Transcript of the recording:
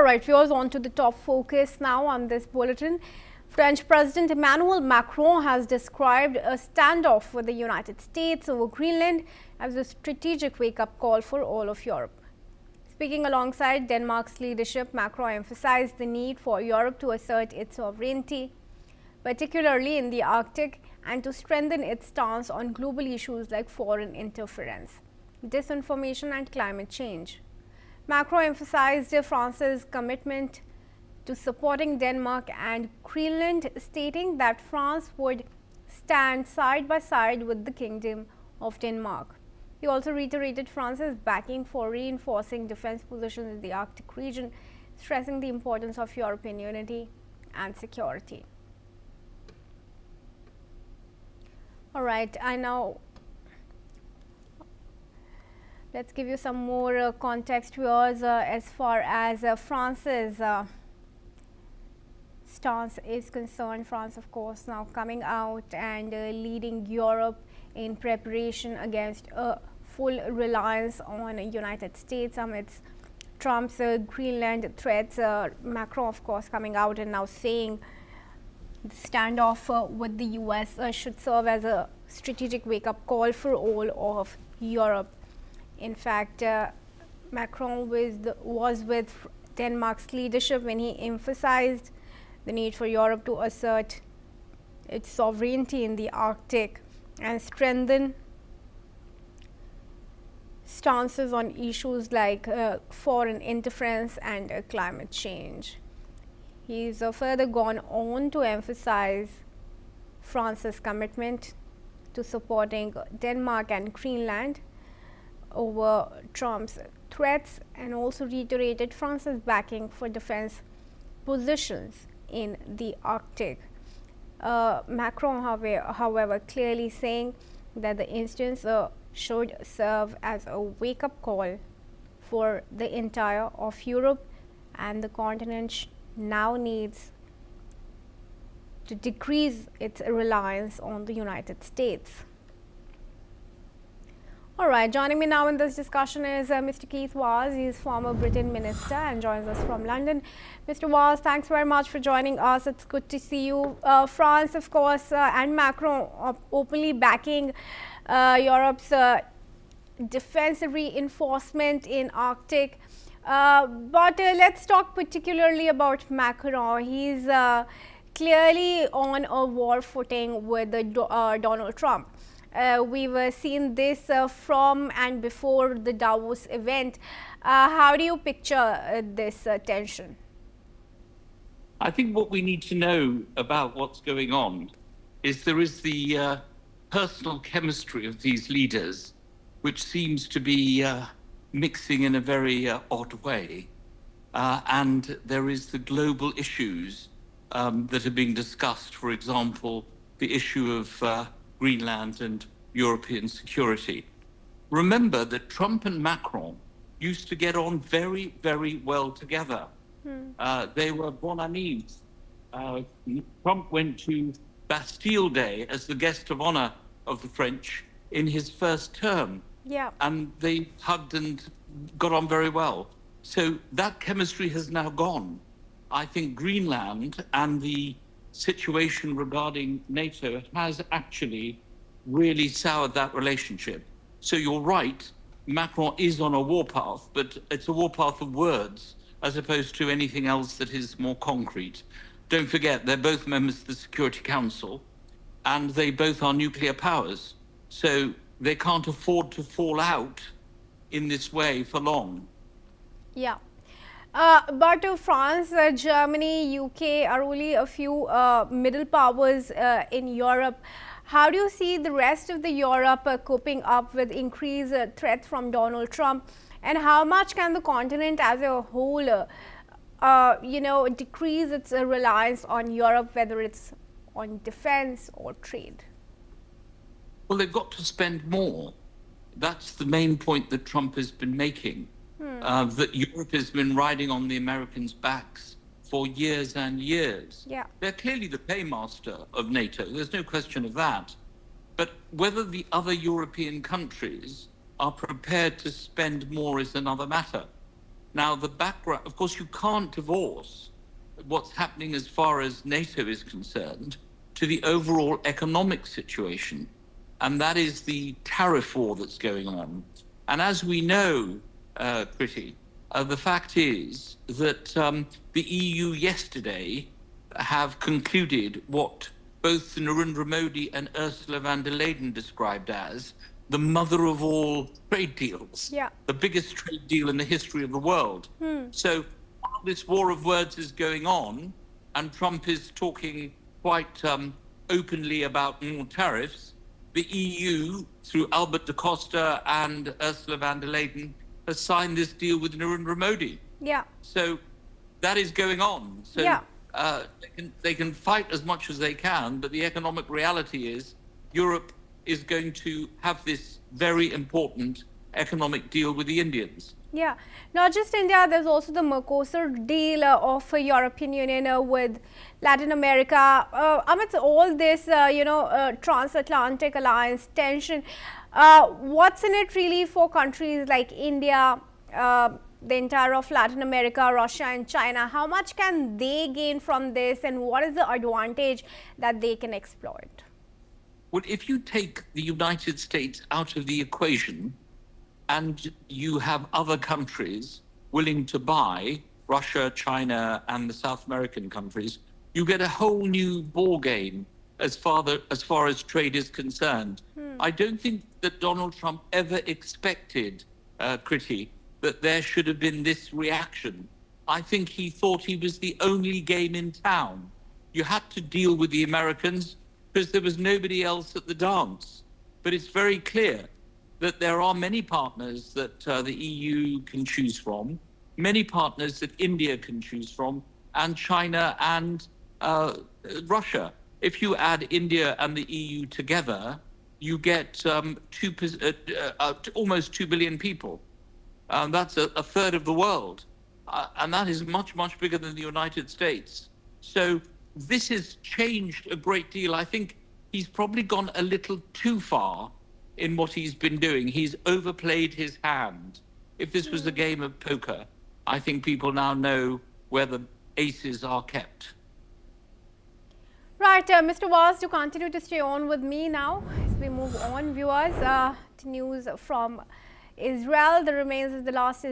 right, viewers, on to the top focus now on this bulletin. French President Emmanuel Macron has described a standoff with the United States over Greenland as a strategic wake-up call for all of Europe. Speaking alongside Denmark's leadership, Macron emphasized the need for Europe to assert its sovereignty, particularly in the Arctic, and to strengthen its stance on global issues like foreign interference, disinformation and climate change. Macron emphasized France's commitment to supporting Denmark and Greenland, stating that France would stand side by side with the Kingdom of Denmark. He also reiterated France's backing for reinforcing defense positions in the Arctic region, stressing the importance of European unity and security. All right, let's give you some more context viewers as far as France's stance is concerned. France, of course, now coming out and leading Europe in preparation against a full reliance on the United States amidst Trump's Greenland threats. Macron, of course, coming out and now saying the standoff with the US should serve as a strategic wake-up call for all of Europe. In fact, Macron was with Denmark's leadership when he emphasized the need for Europe to assert its sovereignty in the Arctic and strengthen stances on issues like foreign interference and climate change. He's further gone on to emphasize France's commitment to supporting Denmark and Greenland over Trump's threats, and also reiterated France's backing for defense positions in the Arctic. Macron, however, clearly saying that the instance should serve as a wake-up call for the entire of Europe, and the continent now needs to decrease its reliance on the United States. All right, joining me now in this discussion is Mr. Keith Vaz. He is former Britain Minister and joins us from London. Mr. Vaz, thanks very much for joining us. It's good to see you. France, of course, and Macron are openly backing Europe's defense reinforcement in Arctic. But let's talk particularly about Macron. He's clearly on a war footing with Donald Trump. We've seen this from and before the Davos event. How do you picture this tension? I think what we need to know about what's going on is there is the personal chemistry of these leaders, which seems to be mixing in a very odd way. And there is the global issues that are being discussed, for example, the issue of Greenland and European security. Remember that Trump and Macron used to get on very, very well together. They were bon amis. Trump went to Bastille Day as the guest of honor of the French in his first term. Yeah. And they hugged and got on very well. So that chemistry has now gone. I think Greenland and the situation regarding NATO has actually really soured that relationship. So you're right, Macron is on a warpath, but it's a warpath of words as opposed to anything else that is more concrete. Don't forget, they're both members of the Security Council and they both are nuclear powers. So they can't afford to fall out in this way for long. Yeah. But France, Germany, UK are only a few middle powers in Europe. How do you see the rest of the Europe coping up with increased threats from Donald Trump? And how much can the continent as a whole, decrease its reliance on Europe, whether it's on defense or trade? Well, they've got to spend more. That's the main point that Trump has been making. That Europe has been riding on the Americans' backs for years and years. Yeah. They're clearly the paymaster of NATO. There's no question of that. But whether the other European countries are prepared to spend more is another matter. Now, the background, of course, you can't divorce what's happening as far as NATO is concerned to the overall economic situation. And that is the tariff war that's going on. And as we know, Kriti, the fact is that the EU yesterday have concluded what both Narendra Modi and Ursula von der Leyen described as the mother of all trade deals, the biggest trade deal in the history of the world. So while this war of words is going on, and Trump is talking quite openly about more tariffs, the EU, through Albert de Costa and Ursula von der Leyen, has signed this deal with Narendra Modi. So that is going on. So they can fight as much as they can, but the economic reality is Europe is going to have this very important economic deal with the Indians. Not just India, there's also the Mercosur deal of European Union with Latin America. Amidst all this, transatlantic alliance tension, what's in it really for countries like India, the entire of Latin America, Russia and China? How much can they gain from this, and what is the advantage that they can exploit? Well, if you take the United States out of the equation and you have other countries willing to buy, Russia, China, and the South American countries, you get a whole new ball game as far as trade is concerned. I don't think that Donald Trump ever expected, Kriti, that there should have been this reaction. I think he thought he was the only game in town. You had to deal with the Americans because there was nobody else at the dance. But it's very clear that there are many partners that the EU can choose from, many partners that India can choose from, and China and Russia. If you add India and the EU together, you get almost 2 billion people. That's a third of the world. And that is much, much bigger than the United States. So this has changed a great deal. I think he's probably gone a little too far in what he's been doing. He's overplayed his hand. If this was a game of poker, I think people now know where the aces are kept. Right, Mr. Vaz, you continue to stay on with me now as we move on, viewers, to news from Israel. The remains of the last